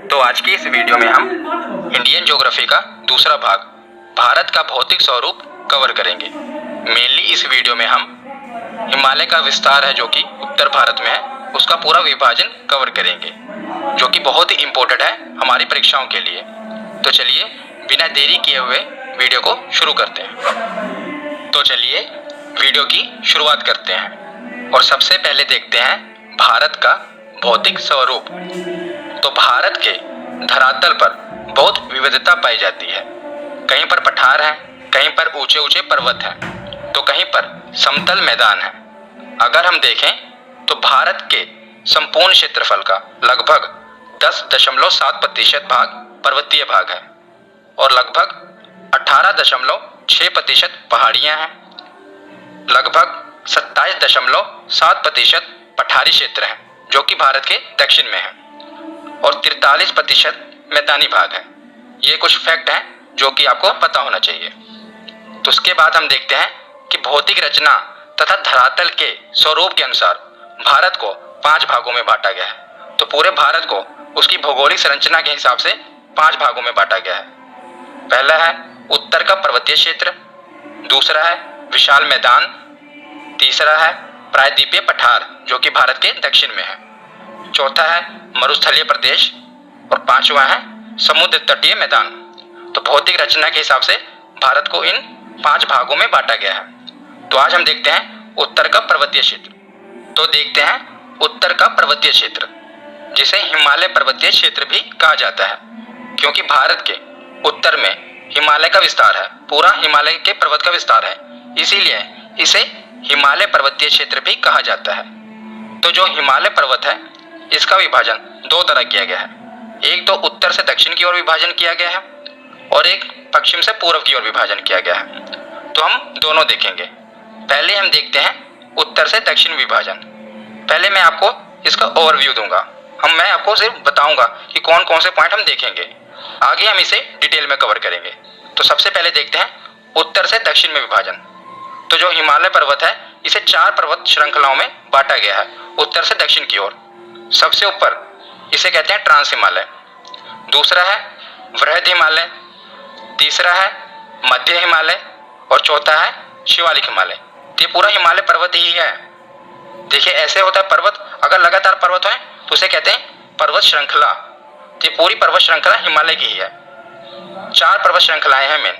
तो आज की इस वीडियो में हम इंडियन ज्योग्राफी का दूसरा भाग भारत का भौतिक स्वरूप कवर करेंगे। मेनली इस वीडियो में हम हिमालय का विस्तार है जो कि उत्तर भारत में है, उसका पूरा विभाजन कवर करेंगे, जो कि बहुत ही इम्पोर्टेंट है हमारी परीक्षाओं के लिए। तो चलिए बिना देरी किए हुए वीडियो को शुरू करते हैं। तो चलिए वीडियो की शुरुआत करते हैं और सबसे पहले देखते हैं भारत का भौतिक स्वरूप। तो भारत के धरातल पर बहुत विविधता पाई जाती है। कहीं पर पठार है, कहीं पर ऊंचे ऊंचे पर्वत हैं, तो कहीं पर समतल मैदान है। अगर हम देखें तो भारत के संपूर्ण क्षेत्रफल का लगभग 10.7% भाग पर्वतीय भाग है और लगभग 18.6% पहाड़ियां हैं। लगभग 27.7% पठारी क्षेत्र है जो कि भारत के दक्षिण में है और 43% मैदानी भाग है। ये कुछ फैक्ट हैं जो कि आपको पता होना चाहिए। तो उसके बाद हम देखते हैं कि भौतिक रचना तथा धरातल के स्वरूप के अनुसार भारत को 5 भागों में बांटा गया है। तो पूरे भारत को उसकी भौगोलिक संरचना के हिसाब से 5 भागों में बांटा गया है। पहला है उत्तर का पर्वतीय क्षेत्र, दूसरा है विशाल मैदान, तीसरा है प्रायद्वीपीय पठार जो कि भारत के दक्षिण में है, चौथा है मरुस्थलीय प्रदेश और पांचवा है समुद्र तटीय मैदान। तो भौतिक रचना के हिसाब से भारत को इन 5 भागों में बांटा गया है। तो आज हम देखते हैं उत्तर का पर्वतीय क्षेत्र। तो देखते हैं उत्तर का पर्वतीय क्षेत्र, जिसे हिमालय पर्वतीय क्षेत्र भी कहा जाता है, क्योंकि भारत के उत्तर में हिमालय का विस्तार है, पूरा हिमालय के पर्वत का विस्तार है, इसीलिए इसे हिमालय पर्वतीय क्षेत्र भी कहा जाता है। तो जो हिमालय पर्वत है इसका विभाजन 2 तरह किया गया है। एक तो उत्तर से दक्षिण की ओर विभाजन किया गया है और एक पश्चिम से पूर्व की ओर विभाजन किया गया है। तो हम दोनों देखेंगे। पहले हम देखते हैं उत्तर से दक्षिण विभाजन। पहले मैं आपको इसका ओवरव्यू दूंगा। मैं आपको सिर्फ बताऊंगा कि कौन कौन से पॉइंट हम देखेंगे, आगे हम इसे डिटेल में कवर करेंगे। तो सबसे पहले देखते हैं उत्तर से दक्षिण में विभाजन। तो जो हिमालय पर्वत है इसे 4 पर्वत श्रृंखलाओं में बांटा गया है उत्तर से दक्षिण की ओर। सबसे ऊपर इसे कहते हैं ट्रांस हिमालय, दूसरा है वृहद हिमालय, तीसरा है मध्य हिमालय और चौथा है शिवालिक हिमालय। ये पूरा हिमालय पर्वत ही है। देखिए ऐसे होता है पर्वत, अगर लगातार पर्वत है तो उसे कहते हैं पर्वत श्रृंखला। ये पूरी पर्वत श्रृंखला हिमालय की ही है। 4 पर्वत श्रृंखलाएं हैं मेन,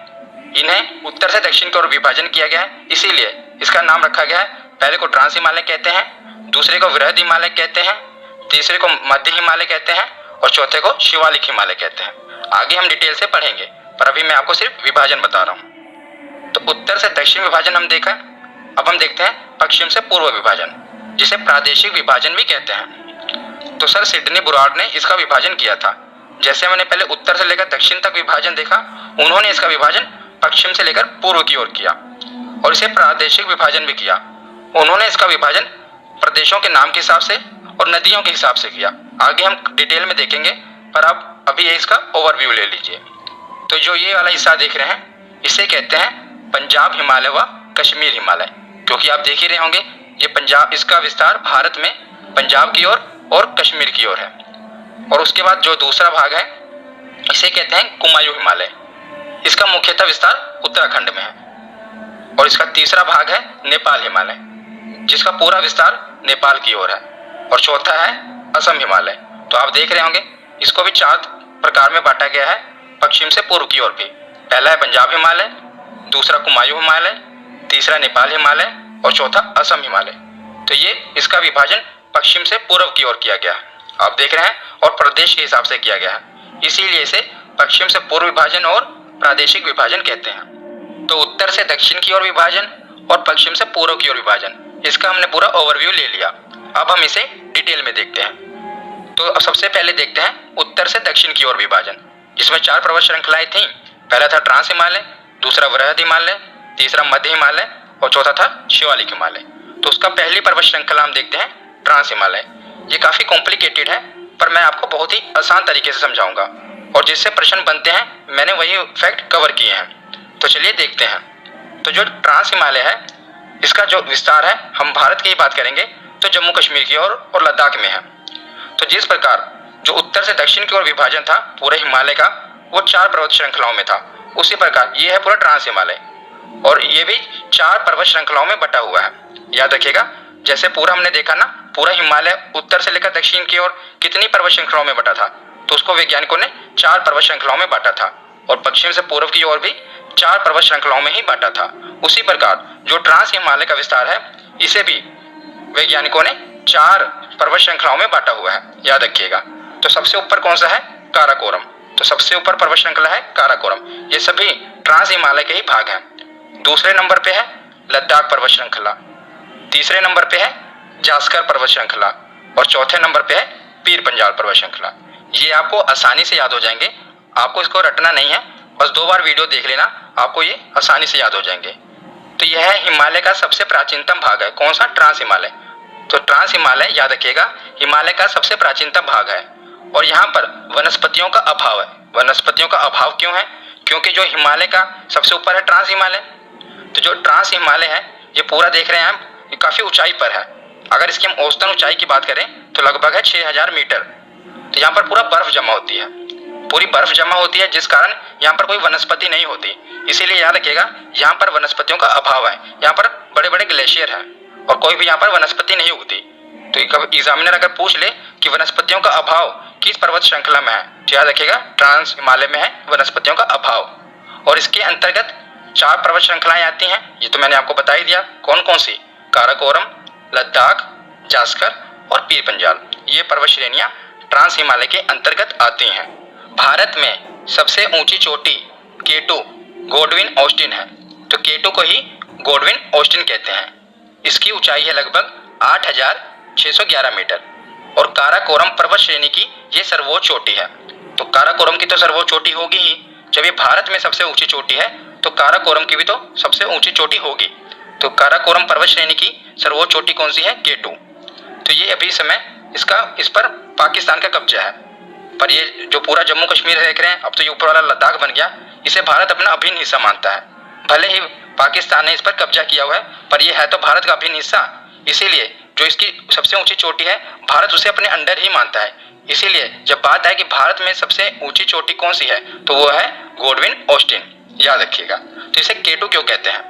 इन्हें उत्तर से दक्षिण की ओर विभाजन किया गया है, इसीलिए इसका नाम रखा गया है। पहले को ट्रांस हिमालय कहते हैं, दूसरे को वृहद हिमालय कहते हैं, तीसरे को मध्य हिमालय कहते हैं और चौथे को शिवालिक हिमालय कहते हैं। आगे हम डिटेल से पढ़ेंगे, पर अभी मैं आपको सिर्फ विभाजन बता रहा हूँ। तो उत्तर से दक्षिण विभाजन हम देखा। अब हम देखते हैं पश्चिम से पूर्व विभाजन, जिसे प्रादेशिक विभाजन भी कहते हैं। तो सर सिडनी बुराड ने इसका विभाजन किया था। जैसे मैंने पहले उत्तर से लेकर दक्षिण तक विभाजन देखा, उन्होंने इसका विभाजन पश्चिम से लेकर पूर्व की ओर किया और इसे प्रादेशिक विभाजन भी किया। उन्होंने इसका विभाजन प्रदेशों के नाम के हिसाब से और नदियों के हिसाब से किया। आगे हम डिटेल में देखेंगे, पर आप अभी इसका ओवरव्यू ले लीजिए। तो जो ये वाला हिस्सा देख रहे हैं इसे कहते हैं पंजाब हिमालय व कश्मीर हिमालय, क्योंकि आप देख ही रहे होंगे ये पंजाब, इसका विस्तार भारत में पंजाब की ओर और कश्मीर की ओर है। और उसके बाद जो दूसरा भाग है इसे कहते हैं कुमायूं हिमालय, इसका मुख्यतः विस्तार उत्तराखंड में है। और इसका तीसरा भाग है नेपाल हिमालय, जिसका पूरा विस्तार नेपाल की ओर है। और चौथा है असम हिमालय। तो आप देख रहे होंगे इसको भी 4 प्रकार में बांटा गया है, पश्चिम से पूर्व की ओर भी। पहला है पंजाब हिमालय, दूसरा कुमायूं हिमालय, तीसरा नेपाल हिमालय और चौथा असम हिमालय। तो ये इसका विभाजन पश्चिम से पूर्व की ओर किया गया है, आप देख रहे हैं, और प्रदेश के हिसाब से किया गया है, इसीलिए इसे पश्चिम से पूर्व विभाजन और प्रादेशिक विभाजन कहते हैं। तो उत्तर से दक्षिण की ओर विभाजन और पश्चिम से पूर्व की ओर विभाजन, इसका हमने पूरा ओवरव्यू ले लिया। अब हम इसे डिटेल में देखते हैं। तो अब सबसे पहले देखते हैं उत्तर से दक्षिण की ओर विभाजन, जिसमें 4 पर्वत श्रृंखलाएं थी। पहला था ट्रांस हिमालय, दूसरा वृहद हिमालय, तीसरा मध्य हिमालय और चौथा था शिवालिक हिमालय। तो उसका पहली पर्वत श्रृंखला हम देखते हैं ट्रांस हिमालय। ये काफी कॉम्प्लिकेटेड है, पर मैं आपको बहुत ही आसान तरीके से समझाऊंगा और जिससे प्रश्न बनते हैं मैंने वही फैक्ट कवर किए हैं। तो चलिए देखते हैं। तो जो ट्रांस हिमालय है इसका जो विस्तार है, हम भारत की ही बात करेंगे तो जम्मू कश्मीर की ओर और लद्दाख में है। तो जिस प्रकार जो उत्तर से दक्षिण की ओर विभाजन था पूरे हिमालय का, वो 4 पर्वत श्रृंखलाओं में था। उसी प्रकार ये है पूरा ट्रांस हिमालय, और ये भी 4 पर्वत श्रृंखलाओं में बटा हुआ है। याद रखिएगा, जैसे पूरा हमने देखा ना, पूरा हिमालय उत्तर से लेकर दक्षिण की ओर कितनी पर्वत श्रृंखलाओं में बटा था, तो उसको वैज्ञानिकों ने 4 पर्वत श्रृंखलाओं में बांटा था, और पश्चिम से पूर्व की ओर भी 4 पर्वत श्रृंखलाओं में ही बांटा था। उसी प्रकार जो ट्रांस हिमालय का विस्तार है, इसे भी वैज्ञानिकों ने 4 पर्वत श्रृंखलाओं में बांटा हुआ है। याद रखिएगा। तो सबसे ऊपर कौन सा है? काराकोरम। तो सबसे ऊपर पर्वत श्रृंखला है काराकोरम। ये सभी ट्रांस हिमालय के ही भाग हैं। दूसरे नंबर पे है लद्दाख पर्वत श्रृंखला, तीसरे नंबर पे है जास्कर पर्वत श्रृंखला, और चौथे नंबर पे है पीर पंजाल पर्वत श्रृंखला। ये आपको आसानी से याद हो जाएंगे, आपको इसको रटना नहीं है, बस 2 बार वीडियो देख लेना, आपको ये आसानी से याद हो जाएंगे। तो यह हिमालय का सबसे प्राचीनतम भाग है। कौन सा? ट्रांस हिमालय। तो ट्रांस हिमालय, याद रखिएगा, हिमालय का सबसे प्राचीनतम भाग है, और यहाँ पर वनस्पतियों का अभाव है। वनस्पतियों का अभाव क्यों है? क्योंकि जो हिमालय का सबसे ऊपर है ट्रांस हिमालय, तो जो ट्रांस हिमालय है ये पूरा देख रहे हैं हम, ये काफ़ी ऊंचाई पर है। अगर इसकी हम औसतन ऊंचाई की बात करें तो लगभग है 6000 मीटर। तो यहाँ पर पूरा बर्फ जमा होती है, पूरी बर्फ जमा होती है, जिस कारण यहाँ पर कोई वनस्पति नहीं होती। इसीलिए याद रखिएगा, यहाँ पर वनस्पतियों का अभाव है। यहाँ पर बड़े बड़े ग्लेशियर हैं और कोई भी यहाँ पर वनस्पति नहीं उगती। तो एग्जामिनर अगर पूछ ले कि वनस्पतियों का अभाव किस पर्वत श्रृंखला में है, तो याद रखिएगा ट्रांस हिमालय में है वनस्पतियों का अभाव। और इसके अंतर्गत 4 पर्वत श्रृंखलाएं आती हैं, ये तो मैंने आपको बता ही दिया। कौन कौन सी? काराकोरम, लद्दाख, जास्कर और पीर पंजाल। ये पर्वत श्रेणियां ट्रांस हिमालय के अंतर्गत आती हैं। भारत में सबसे ऊंची चोटी केटू गोडविन ऑस्टिन है। तो केटू को ही गोडविन ऑस्टिन कहते हैं। इसकी ऊंचाई है लगभग 8611 मीटर, और काराकोरम पर्वत श्रेणी की ये सर्वोच्च चोटी है। तो काराकोरम की तो सर्वोच्च चोटी होगी ही, जब ये भारत में सबसे ऊंची चोटी है तो काराकोरम की भी तो सबसे ऊंची चोटी होगी। तो काराकोरम पर्वत श्रेणी की सर्वोच्च चोटी कौन सी है? केटू। तो ये अभी समय इस पर पाकिस्तान का कब्जा है, पर ये जो पूरा जम्मू कश्मीर देख रहे हैं, अब तो ये ऊपर वाला लद्दाख बन गया, इसे भारत अपना अभिन्न हिस्सा मानता है। भले ही पाकिस्तान ने इस पर कब्जा किया हुआ है, पर यह है तो भारत का अभिन्न हिस्सा। इसीलिए जो इसकी सबसे ऊंची चोटी है, भारत उसे अपने अंडर ही मानता है। इसीलिए जब बात आए कि भारत में सबसे ऊंची चोटी कौन सी है, तो वो है गोडविन ऑस्टिन। याद रखिएगा। तो इसे केटू क्यों कहते हैं,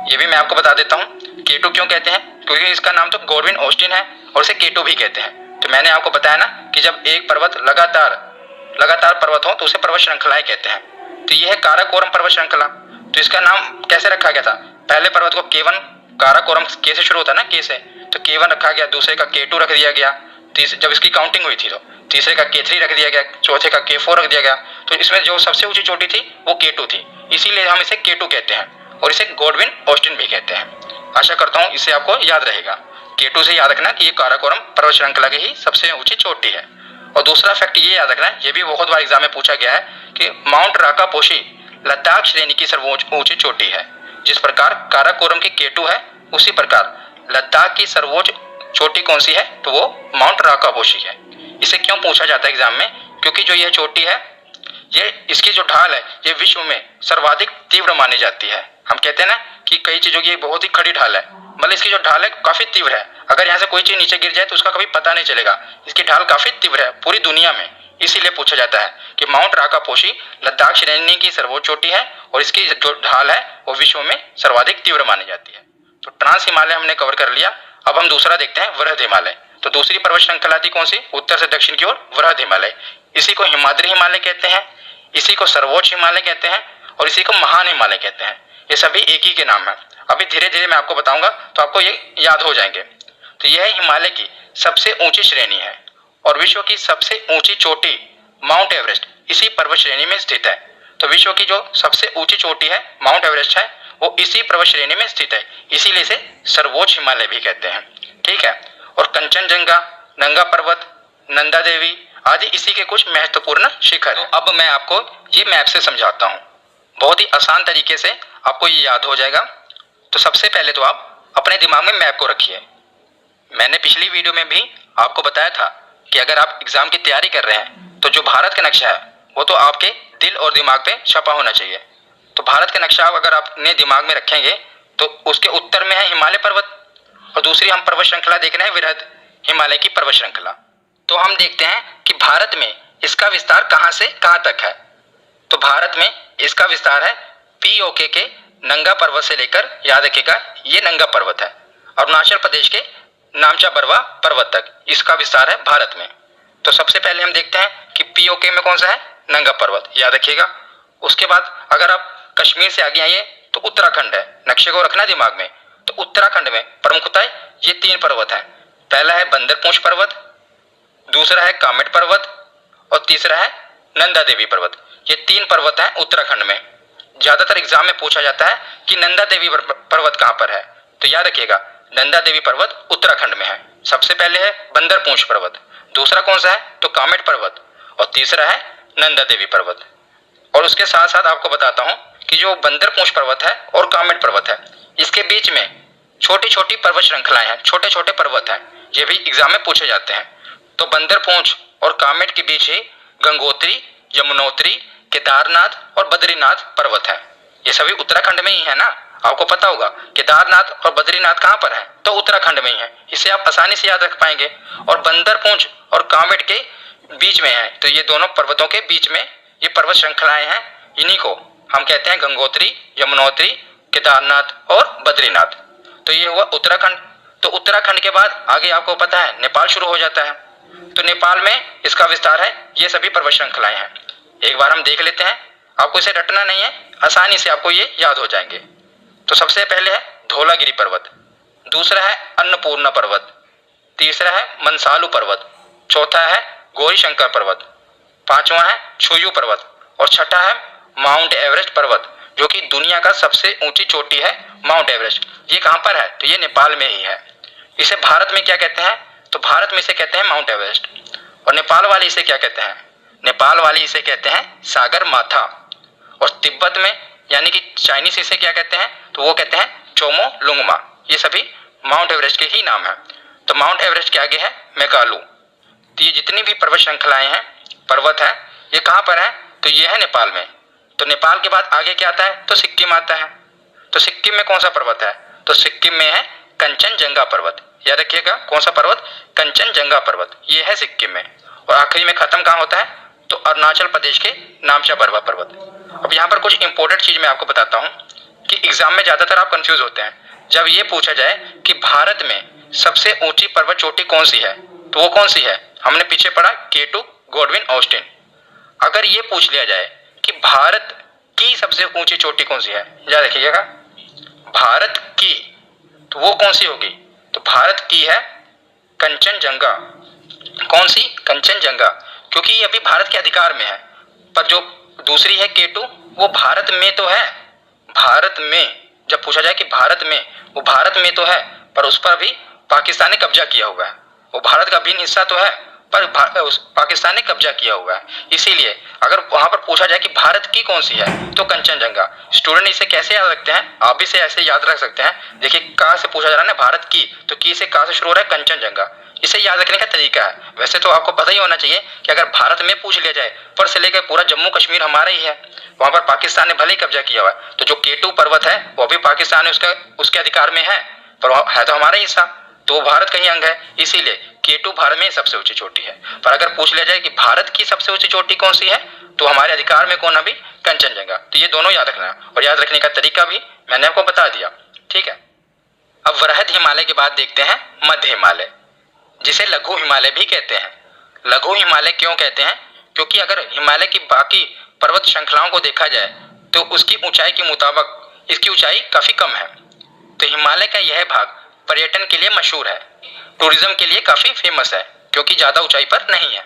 ये भी मैं आपको बता देता हूँ। केटू क्यों कहते हैं? क्योंकि इसका नाम तो गोडविन ऑस्टिन है और इसे केटू भी कहते हैं। तो मैंने आपको बताया ना कि जब एक पर्वत लगातार पर्वत हो तो उसे पर्वत श्रृंखलाएं कहते हैं। तो यह है काराकोरम पर्वत श्रृंखला। तो इसका नाम कैसे रखा गया था? पहले पर्वत को केवन, काराकोरम के से शुरू होता है ना, के से, तो केवन रखा गया, दूसरे का केटू रख दिया गया, जब इसकी काउंटिंग हुई थी तो तीसरे का के3 रख दिया गया, चौथे का के4 रख दिया गया। तो इसमें जो सबसे ऊंची चोटी थी वो केटू थी, इसीलिए हम इसे केटू कहते हैं, और इसे गोडविन ऑस्टिन भी कहते हैं। आशा करता हूँ इससे आपको याद रहेगा। केटू से याद रखना कि ये काराकोरम पर्वत श्रृंखला की ही सबसे ऊंची चोटी है। और दूसरा फैक्ट ये याद रखना, ये भी बहुत बार एग्जाम में पूछा गया है कि माउंट राकापोशी लद्दाख श्रेणी की सर्वोच्च ऊंची चोटी है। जिस प्रकार काराकोरम की केटू है, उसी प्रकार लद्दाख की सर्वोच्च चोटी कौन सी है, तो वो माउंट राकापोशी है। इसे क्यों पूछा जाता है एग्जाम में? क्योंकि जो ये चोटी है, ये इसकी जो ढाल है, ये विश्व में सर्वाधिक तीव्र मानी जाती है। हम कहते हैं ना कि कई चीजों की बहुत ही खड़ी ढाल है, मतलब इसकी जो ढाल है काफी तीव्र है। अगर यहाँ से कोई चीज नीचे गिर जाए तो उसका कभी पता नहीं चलेगा। इसकी ढाल काफी तीव्र है पूरी दुनिया में, इसीलिए पूछा जाता है कि माउंट राकापोशी लद्दाख श्रेणी की सर्वोच्च चोटी है और इसकी जो ढाल है वो विश्व में सर्वाधिक तीव्र मानी जाती है। तो ट्रांस हिमालय हमने कवर कर लिया। अब हम दूसरा देखते हैं, वृहद हिमालय। तो दूसरी पर्वत श्रृंखला थी कौन सी? उत्तर से दक्षिण की ओर वृहद हिमालय। इसी को हिमाद्री हिमालय कहते हैं, इसी को सर्वोच्च हिमालय कहते हैं, और इसी को महान हिमालय कहते हैं। ये सभी एक ही के नाम है। अभी धीरे धीरे मैं आपको बताऊंगा तो आपको ये याद हो जाएंगे। तो यह हिमालय की सबसे ऊंची श्रेणी है, और विश्व की सबसे ऊंची चोटी माउंट एवरेस्ट इसी पर्वत श्रेणी में स्थित है। तो विश्व की जो सबसे ऊंची चोटी है माउंट एवरेस्ट है, वो इसी पर्वत श्रेणी में स्थित है, इसीलिए इसे सर्वोच्च हिमालय भी कहते हैं। ठीक है। और कंचनजंगा, नंगा पर्वत, नंदा देवी आदि इसी के कुछ महत्वपूर्ण शिखर हैं। अब मैं आपको ये मैप से समझाता हूँ, बहुत ही आसान तरीके से आपको ये याद हो जाएगा। तो सबसे पहले तो आप अपने दिमाग में मैप को रखिए। मैंने पिछली वीडियो में भी आपको बताया था कि अगर आप एग्जाम की तैयारी कर रहे हैं तो जो भारत का नक्शा है वो तो आपके दिल और दिमाग पे छपा होना चाहिए। तो भारत का नक्शा अगर आप अपने दिमाग में रखेंगे तो उसके उत्तर में है हिमालय पर्वत, और दूसरी हम पर्वत श्रृंखला देख रहे हैं वृहद हिमालय की पर्वत श्रृंखला। तो हम देखते हैं कि भारत में इसका विस्तार कहाँ से कहाँ तक है। तो भारत में इसका विस्तार है पीओके के नंगा पर्वत से लेकर, याद रखिएगा ये नंगा पर्वत है, अरुणाचल प्रदेश के नामचा बरवा पर्वत तक इसका विस्तार है भारत में। तो सबसे पहले हम देखते हैं कि पीओके में कौन सा है, नंगा पर्वत, याद रखिएगा। उसके बाद अगर आप कश्मीर से आगे आइए तो उत्तराखंड है, नक्शे को रखना दिमाग में। तो उत्तराखंड में प्रमुखतः ये 3 पर्वत हैं। पहला है बंदरपूंछ पर्वत, दूसरा है कामेट पर्वत और तीसरा है नंदा देवी पर्वत। ये 3 पर्वत हैं उत्तराखंड में। ज्यादातर एग्जाम में पूछा जाता है कि नंदा देवी पर्वत कहाँ पर है, तो याद रखिएगा नंदा देवी पर्वत उत्तराखंड में है। सबसे पहले है बंदरपूंछ पर्वत, दूसरा कौन सा है तो कामेट पर्वत और तीसरा है नंदा देवी पर्वत। और उसके साथ साथ आपको बताता हूँ कि जो बंदरपूंछ पर्वत है और कामेट पर्वत है, इसके बीच में छोटी छोटी पर्वत श्रृंखलाएं हैं, छोटे छोटे पर्वत हैं, ये भी एग्जाम में पूछे जाते हैं। तो बंदरपूंछ और कामेट के बीच ही गंगोत्री, यमुनोत्री, केदारनाथ और बद्रीनाथ पर्वत है। ये सभी उत्तराखंड में ही है ना, आपको पता होगा केदारनाथ और बद्रीनाथ कहाँ पर है, तो उत्तराखंड में ही है। इसे आप आसानी से याद रख पाएंगे। और बंदरपूंछ और कामेट के बीच में है, तो ये दोनों पर्वतों के बीच में ये पर्वत श्रृंखलाएं हैं, इन्हीं को हम कहते हैं गंगोत्री, यमुनोत्री, केदारनाथ और बद्रीनाथ। तो ये हुआ उत्तराखंड। तो उत्तराखंड के बाद आगे आपको पता है नेपाल शुरू हो जाता है। तो नेपाल में इसका विस्तार है, ये सभी पर्वत श्रृंखलाएं हैं। एक बार हम देख लेते हैं, आपको इसे रटना नहीं है, आसानी से आपको ये याद हो जाएंगे। तो सबसे पहले है धौलागिरी पर्वत, दूसरा है अन्नपूर्णा पर्वत, तीसरा है मनसालू पर्वत, चौथा है गौरीशंकर पर्वत, पांचवा है छुयू पर्वत और छठा है माउंट एवरेस्ट पर्वत, जो कि दुनिया का सबसे ऊंची चोटी है माउंट एवरेस्ट। ये कहाँ पर है, तो ये नेपाल में ही है। इसे भारत में क्या कहते हैं, तो भारत में इसे कहते हैं माउंट एवरेस्ट। और नेपाल वाले इसे क्या कहते हैं, नेपाल वाले इसे कहते हैं सागर माथा। और तिब्बत में यानी कि चाइनीस इसे क्या कहते हैं, तो वो कहते हैं चोमो लुंगमा। ये सभी माउंट एवरेस्ट के ही नाम है। तो माउंट एवरेस्ट के आगे है मेकालू। तो ये जितनी भी पर्वत श्रृंखलाएं हैं, पर्वत है, ये कहाँ पर है, तो ये है नेपाल में। तो नेपाल के बाद आगे क्या आता है, तो सिक्किम आता है। तो सिक्किम में कौन सा पर्वत है, तो सिक्किम में है कंचनजंगा पर्वत। याद रखिएगा कौन सा पर्वत, कंचनजंगा पर्वत, ये है सिक्किम में। और आखिरी में खत्म कहाँ होता है, तो अरुणाचल प्रदेश के नामचा बरवा पर्वत। अब यहाँ पर कुछ इंपॉर्टेंट चीज मैं आपको बताता हूँ कि एग्जाम में ज्यादातर आप कंफ्यूज होते हैं जब ये पूछा जाए कि भारत में सबसे ऊंची पर्वत चोटी कौन सी है, तो वो कौन सी है। हमने पीछे पढ़ा K2 गॉडविन ऑस्टिन। अगर ये पूछ लिया जाए कि भारत की सबसे ऊंची चोटी कौन सी है, याद रखिएगा भारत की, तो वो कौन सी होगी, तो भारत की है कंचनजंगा। कौन सी, कंचनजंगा, क्योंकि ये अभी भारत के अधिकार में है। पर जो दूसरी है K2 वो भारत में तो है, भारत में जब पूछा जाए कि भारत में, वो भारत में तो है पर उस पर भी पाकिस्तान ने कब्जा किया हुआ है। वो भारत का भिन्न हिस्सा तो है पर पाकिस्तान ने कब्जा किया हुआ है। इसीलिए अगर वहां पर पूछा जाए कि भारत की कौन सी है, तो कंचनजंगा। स्टूडेंट इसे कैसे याद रखते हैं, आप भी इसे ऐसे याद रख सकते हैं। देखिए कहाँ से पूछा जा रहा है ना, भारत की, तो की से कहाँ से शुरू हो रहा है, कंचनजंगा। इसे याद रखने का तरीका है। वैसे तो आपको पता ही होना चाहिए कि अगर भारत में पूछ लिया जाए, पर से लेकर पूरा जम्मू कश्मीर हमारा ही है, वहां पर पाकिस्तान ने भले ही कब्जा किया हुआ है। तो जो K2 पर्वत है वो भी पाकिस्तान है उसके अधिकार में है, पर है तो हमारा हिस्सा, तो भारत का ही अंग है। इसीलिए K2 भारत में सबसे ऊंची चोटी है। पर अगर पूछ लिया जाए कि भारत की सबसे ऊंची चोटी कौन सी है, तो हमारे अधिकार में कौन, अभी कंचनजंगा। तो ये दोनों याद रखना है, और याद रखने का तरीका भी मैंने आपको बता दिया, ठीक है। अब वृहद हिमालय के बाद देखते हैं मध्य हिमालय, जिसे लघु हिमालय भी कहते हैं। लघु हिमालय क्यों कहते हैं, क्योंकि अगर हिमालय की बाकी पर्वत श्रृंखलाओं को देखा जाए तो उसकी ऊंचाई के मुताबिक इसकी ऊंचाई काफी कम है। तो हिमालय का यह भाग पर्यटन के लिए मशहूर है, टूरिज्म के लिए काफी फेमस है, क्योंकि ज्यादा ऊंचाई पर नहीं है।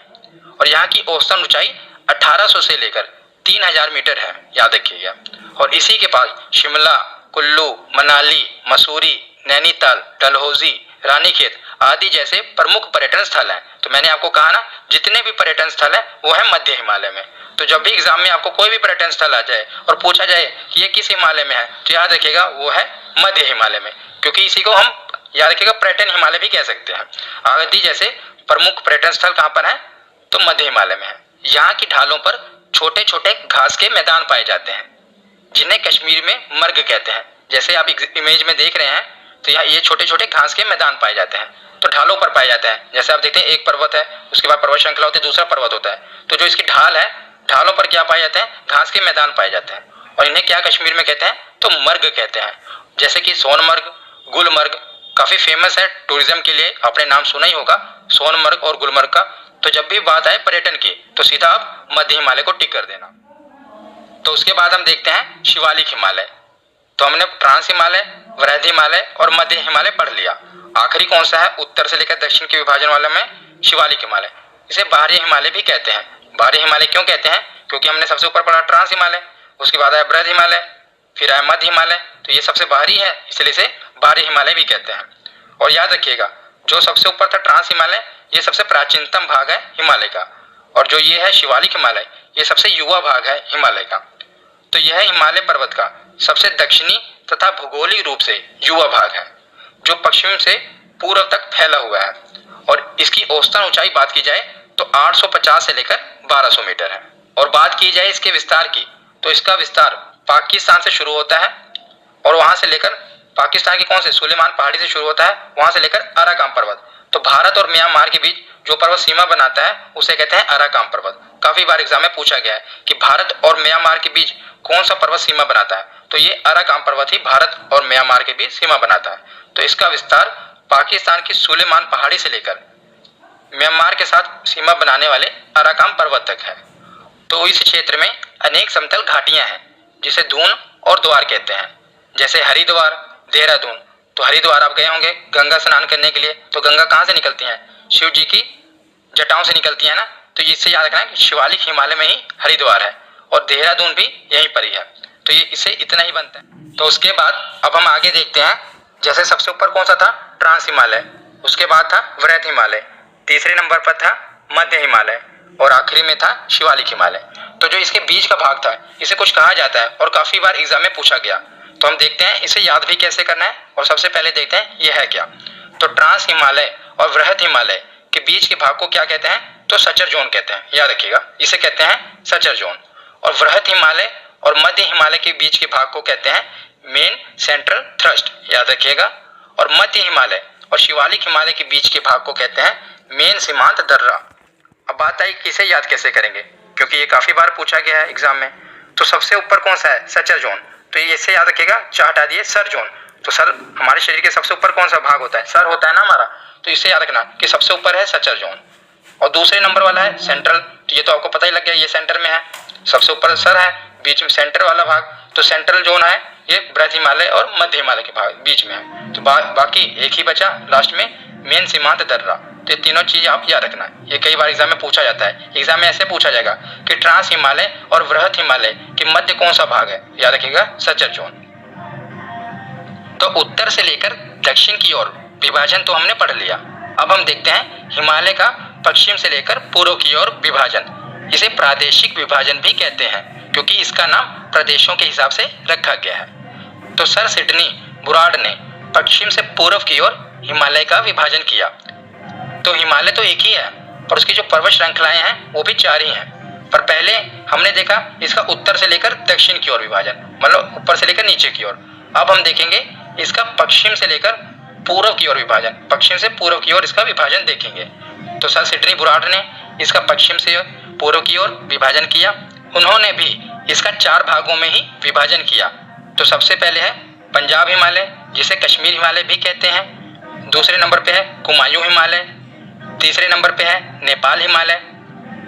और यहाँ की औसतन ऊंचाई 1800 से लेकर 3000 मीटर है, याद रखिएगा। और इसी के पास शिमला, कुल्लू, मनाली, मसूरी, नैनीताल, डलहौजी, रानीखेत आदि जैसे प्रमुख पर्यटन स्थल हैं। तो मैंने आपको कहा ना, जितने भी पर्यटन स्थल हैं वो है मध्य हिमालय में। तो जब भी एग्जाम में आपको कोई भी पर्यटन स्थल आ जाए और पूछा जाए कि ये किस हिमालय में है, तो याद रखिएगा वो है मध्य हिमालय में, क्योंकि इसी को हम याद रखिएगा पर्यटन हिमालय भी कह सकते हैं। आदि जैसे प्रमुख पर्यटन स्थल कहाँ पर है, तो मध्य हिमालय में है। यहाँ की ढालों पर छोटे छोटे घास के मैदान पाए जाते हैं, जिन्हें कश्मीर में मर्ग कहते हैं। जैसे आप इमेज में देख रहे हैं, तो यहाँ ये छोटे छोटे घास के मैदान पाए जाते हैं। तो ढालों पर पाए जाते हैं। जैसे आप देखते हैं एक पर्वत है, उसके बाद पर्वत श्रृंखला होती है, दूसरा पर्वत होता है, तो जो इसकी ढाल है, ढालों पर क्या पाए जाते हैं, घास के मैदान पाए जाते हैं। और इन्हें क्या कश्मीर में कहते हैं, तो मर्ग कहते हैं। जैसे कि सोनमर्ग, गुलमर्ग काफ़ी फेमस है टूरिज्म के लिए, आपने नाम सुना ही होगा सोनमर्ग और गुलमर्ग का। तो जब भी बात आए पर्यटन की तो सीधा आप मध्य हिमालय को टिक कर देना। तो उसके बाद हम देखते हैं शिवालिक हिमालय। तो हमने ट्रांस हिमालय, वृहद हिमालय और मध्य हिमालय पढ़ लिया। आखिरी कौन सा है, उत्तर से लेकर दक्षिण के विभाजन वाला में शिवालिक हिमालय। इसे बाहरी हिमालय भी कहते हैं। बाहरी हिमालय क्यों कहते हैं, क्योंकि हमने सबसे ऊपर पढ़ा ट्रांस हिमालय, उसके बाद आया वृहद हिमालय, फिर आया मध्य हिमालय, तो ये सबसे बाहरी है, इसलिए इसे बाहरी हिमालय भी कहते हैं। और याद रखिएगा, जो सबसे ऊपर था ट्रांस हिमालय, ये सबसे प्राचीनतम भाग है हिमालय का, और जो ये है शिवालिक हिमालय, ये सबसे युवा भाग है हिमालय का। तो यह हिमालय पर्वत का सबसे दक्षिणी तथा भौगोलिक रूप से युवा भाग है, जो पश्चिम से पूर्व तक फैला हुआ है। और इसकी औसतन ऊंचाई बात की जाए तो 850 से लेकर 1200 मीटर है। और बात की जाए इसके विस्तार की, तो इसका विस्तार पाकिस्तान से शुरू होता है, और वहां से लेकर पाकिस्तान की कौन से सुलेमान पहाड़ी से शुरू होता है, वहां से लेकर अराकान पर्वत। तो भारत और म्यांमार के बीच जो पर्वत सीमा बनाता है उसे कहते हैं अराकान पर्वत। काफी बार एग्जाम में पूछा गया है कि भारत और म्यांमार के बीच कौन सा पर्वत सीमा बनाता है, तो ये अराकान पर्वत ही भारत और म्यांमार के बीच सीमा बनाता है। तो इसका विस्तार पाकिस्तान की सुलेमान पहाड़ी से लेकर म्यांमार के साथ सीमा बनाने वाले अराकान पर्वत तक है। तो इस क्षेत्र में अनेक समतल घाटियां हैं, जिसे दून और द्वार कहते हैं। जैसे हरिद्वार, देहरादून। तो हरिद्वार आप गए होंगे गंगा स्नान करने के लिए, तो गंगा कहाँ से निकलती है, शिव जी की जटाओं से निकलती है ना। तो इससे याद रखना है कि शिवालिक हिमालय में ही हरिद्वार है, और देहरादून भी यहीं पर ही है। तो ये इससे इतना ही बनता है। तो उसके बाद अब हम आगे देखते हैं। जैसे सबसे ऊपर कौन सा था, ट्रांस हिमालय, उसके बाद था वृहद हिमालय, तीसरे नंबर पर था मध्य हिमालय, और आखिरी में था शिवालिक हिमालय। तो जो इसके बीच का भाग था, इसे कुछ कहा जाता है, और काफी बार एग्जाम में पूछा गया। तो हम देखते हैं इसे याद भी कैसे करना है, और सबसे पहले देखते हैं ये है क्या। तो ट्रांस हिमालय और वृहद हिमालय के बीच के भाग को क्या कहते हैं, तो सचर जोन कहते हैं। याद रखिएगा, इसे कहते हैं सचर जोन। और वृहद हिमालय और मध्य हिमालय के बीच के भाग को कहते हैं मेन सेंट्रल थ्रस्ट। याद रखिएगा। और मध्य हिमालय और शिवालिक हिमालय के बीच के भाग को कहते हैं मेन सीमांत दर्रा। अब बात आई कि इसे याद कैसे करेंगे, क्योंकि ये काफी बार पूछा गया है एग्जाम में। तो सबसे ऊपर कौन सा है, सचर जोन। तो ये इससे याद रखिएगा, चार हटा दिए सर जोन। तो सर हमारे शरीर के सबसे ऊपर कौन सा भाग होता है, सर होता है ना हमारा। तो इससे याद रखना कि सबसे ऊपर है सचर जोन। और दूसरे नंबर वाला है सेंट्रल। तो ये तो आपको पता ही लग गया, ये सेंटर में है। सबसे ऊपर सर है, बीच में सेंटर वाला भाग, तो सेंट्रल जोन है ये वृहद हिमालय और मध्य हिमालय के भाग बीच में है। तो बाकी एक ही बचा लास्ट में, मेन सीमांत दर्रा। तो ये तीनों चीज आप याद रखना। ये कई बार एग्जाम में पूछा जाता है। एग्जाम में ऐसे पूछा जाएगा कि ट्रांस हिमालय और वृहद हिमालय के मध्य कौन सा भाग है, याद रखिएगा सचर जोन। तो उत्तर से लेकर दक्षिण की ओर विभाजन तो हमने पढ़ लिया। अब हम देखते हैं हिमालय का पश्चिम से लेकर पूर्व की ओर विभाजन। इसे प्रादेशिक विभाजन भी कहते हैं, क्योंकि इसका नाम प्रदेशों के हिसाब से रखा गया है। तो सर सिडनी बुराड़ ने पश्चिम से पूर्व की ओर हिमालय का विभाजन किया। तो हिमालय तो एक ही है, और उसकी जो पर्वत श्रृंखलाएं हैं वो भी 4 ही हैं। पर पहले हमने देखा इसका उत्तर से लेकर दक्षिण की ओर विभाजन, मतलब ऊपर से लेकर नीचे की ओर। अब हम देखेंगे इसका पश्चिम से लेकर पूर्व की ओर विभाजन। पश्चिम से पूर्व की ओर इसका विभाजन देखेंगे। तो सर सिडनी बुराड़ ने इसका पश्चिम से पूर्व की ओर विभाजन किया। उन्होंने भी इसका 4 भागों में ही विभाजन किया। तो सबसे पहले है पंजाब हिमालय, जिसे कश्मीर हिमालय भी कहते हैं। दूसरे नंबर पे है कुमायूं हिमालय, तीसरे नंबर पे है नेपाल हिमालय,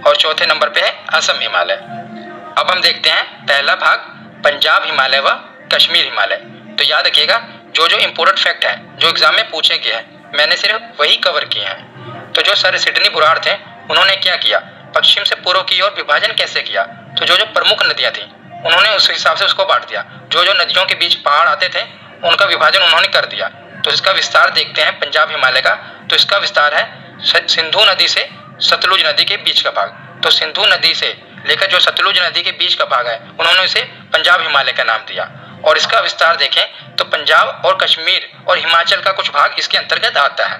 और चौथे नंबर पे है असम हिमालय। अब हम देखते हैं पहला भाग पंजाब हिमालय व कश्मीर हिमालय। तो याद रखिएगा, जो जो इम्पोर्टेंट फैक्ट है जो एग्जाम में पूछे गए हैं मैंने सिर्फ वही कवर किए हैं। तो जो सर सिडनी बुराड़ थे उन्होंने क्या किया, पश्चिम से पूर्व की ओर विभाजन कैसे किया। तो जो जो प्रमुख नदियां थी उन्होंने उस हिसाब से उसको बांट दिया। जो जो नदियों के बीच पहाड़ आते थे उनका विभाजन उन्होंने कर दिया। तो इसका विस्तार देखते हैं पंजाब हिमालय का। तो इसका विस्तार है सिंधु नदी से सतलुज नदी के बीच का भाग। तो सिंधु नदी से लेकर जो सतलुज नदी के बीच का भाग है उन्होंने इसे पंजाब हिमालय का नाम दिया। और इसका विस्तार देखें तो पंजाब और कश्मीर और हिमाचल का कुछ भाग इसके अंतर्गत आता है।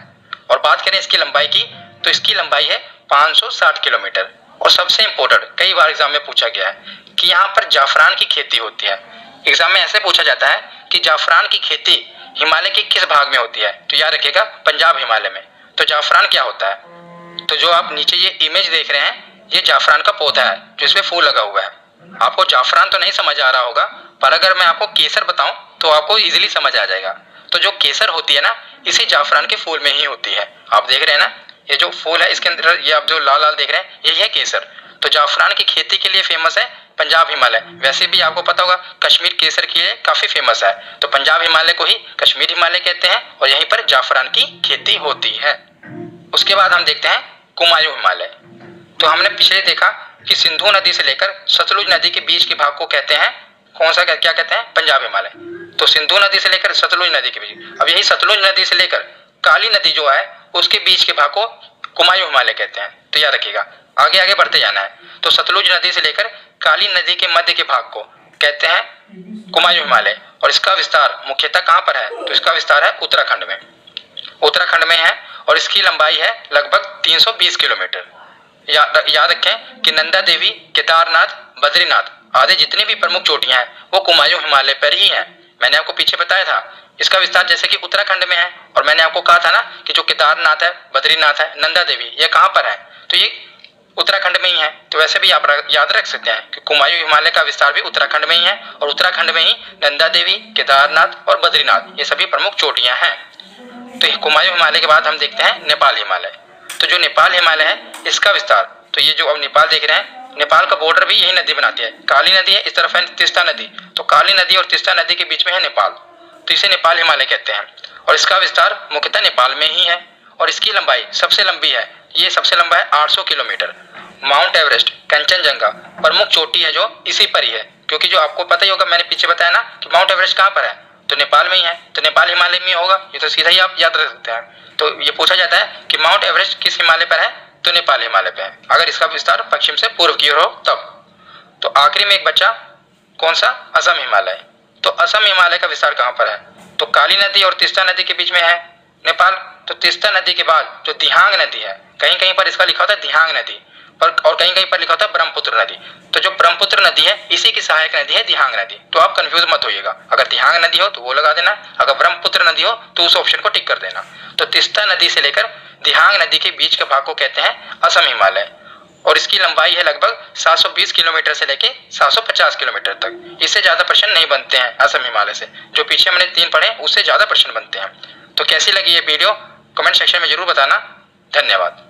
और बात करें इसकी लंबाई की, तो इसकी लंबाई है 560 किलोमीटर। और सबसे इम्पोर्टेंट, कई बार एग्जाम में पूछा गया है कि यहाँ पर जाफरान की खेती होती है। एग्जाम में ऐसे पूछा जाता है कि जाफरान की खेती हिमालय के किस भाग में होती है। तो याद रखिएगा पंजाब हिमालय में। तो जाफरान क्या होता है? तो जो आप नीचे ये इमेज देख रहे हैं, ये जाफरान का पौधा है जो इसमें फूल लगा हुआ है। आपको जाफरान तो नहीं समझ आ रहा होगा, पर अगर मैं आपको केसर बताऊं तो आपको इजीली समझ आ जाएगा। तो जो केसर होती है ना, इसी जाफरान के फूल में ही होती है। आप देख रहे हैं ना, ये जो फूल है इसके अंदर ये आप जो लाल लाल देख रहे हैं, यही है केसर। तो जाफरान की खेती के लिए फेमस है पंजाब हिमालय। वैसे भी आपको पता होगा कश्मीर केसर के लिए काफी फेमस है। तो पंजाब हिमालय को ही कश्मीर हिमालय कहते हैं और यहीं पर जाफरान की खेती होती है। उसके बाद हम देखते हैं कुमायूं हिमालय। तो हमने पिछले देखा कि सिंधु नदी से लेकर सतलुज नदी के बीच के भाग को कहते हैं कौन सा, क्या कहते हैं? पंजाब हिमालय। तो सिंधु नदी से लेकर सतलुज नदी के बीच, अब यही सतलुज नदी से लेकर काली नदी जो है उसके बीच के भाग को कुमायूं हिमालय कहते हैं। तो याद रखिएगा, आगे आगे बढ़ते जाना है। तो सतलुज नदी से लेकर काली नदी के मध्य के भाग को कहते हैं कुमायूं हिमालय। और इसका विस्तार मुख्यतः कहाँ पर है? तो इसका विस्तार है उत्तराखंड में। उत्तराखंड में है और इसकी लंबाई है लगभग 320 किलोमीटर। याद रखें कि नंदा देवी, केदारनाथ, बद्रीनाथ आदि जितनी भी प्रमुख चोटियां हैं वो कुमायूं हिमालय पर ही हैं। मैंने आपको पीछे बताया था इसका विस्तार जैसे कि उत्तराखंड में है, और मैंने आपको कहा था ना कि जो केदारनाथ है, बद्रीनाथ है, नंदा देवी, ये कहाँ पर है? तो ये उत्तराखंड में ही है। तो वैसे भी आप याद रख सकते हैं कि कुमायूं हिमालय का विस्तार भी उत्तराखंड में ही है, और उत्तराखंड में ही नंदा देवी, केदारनाथ और बद्रीनाथ ये सभी प्रमुख चोटियां हैं। तो कुमायूं हिमालय के बाद हम देखते हैं नेपाल हिमालय। तो जो नेपाल हिमालय है इसका विस्तार, तो ये जो अब नेपाल देख रहे हैं, नेपाल का बॉर्डर भी यही नदी बनाती है। काली नदी है, इस तरफ है तीस्ता नदी। तो काली नदी और तीस्ता नदी के बीच में है नेपाल, तो इसे नेपाल हिमालय कहते हैं। और इसका विस्तार मुख्यतः नेपाल में ही है, और इसकी लंबाई सबसे लंबी है, ये सबसे लंबा है 800 किलोमीटर। माउंट एवरेस्ट, कंचनजंगा प्रमुख चोटी है जो इसी पर ही है, क्योंकि जो आपको पता ही होगा, मैंने पीछे बताया ना कि माउंट एवरेस्ट कहाँ पर है, तो नेपाल में ही है। तो नेपाल हिमालय में होगा, ये तो सीधा ही आप याद रख सकते हैं। तो ये पूछा जाता है कि माउंट एवरेस्ट किस हिमालय पर है, तो नेपाल हिमालय पे है, अगर इसका विस्तार पश्चिम से पूर्व की ओर हो तब। तो आखिरी में एक बच्चा कौन सा? असम हिमालय। तो असम हिमालय का विस्तार कहाँ पर है? तो काली नदी और तीस्ता नदी के बीच में है नेपाल। तो तीस्ता नदी के बाद जो दिहांग नदी है, कहीं कहीं पर इसका लिखा होता है दिहांग नदी, और कहीं कहीं पर लिखा होता है ब्रह्मपुत्र नदी। तो जो ब्रह्मपुत्र नदी है इसी की सहायक नदी है दिहांग नदी। तो आप कंफ्यूज मत होइएगा, अगर दिहांग नदी हो तो वो लगा देना, अगर ब्रह्मपुत्र नदी हो तो उस ऑप्शन को टिक कर देना। तो तीस्ता नदी से लेकर दिहांग नदी के बीच के भाग को कहते हैं असम हिमालय, और इसकी लंबाई है लगभग 720 किलोमीटर से लेके 750 किलोमीटर तक। इससे ज्यादा प्रश्न नहीं बनते हैं असम हिमालय से, जो पीछे हमने 3 पढ़े उससे ज्यादा प्रश्न बनते हैं। तो कैसी लगी ये वीडियो कमेंट सेक्शन में जरूर बताना। धन्यवाद।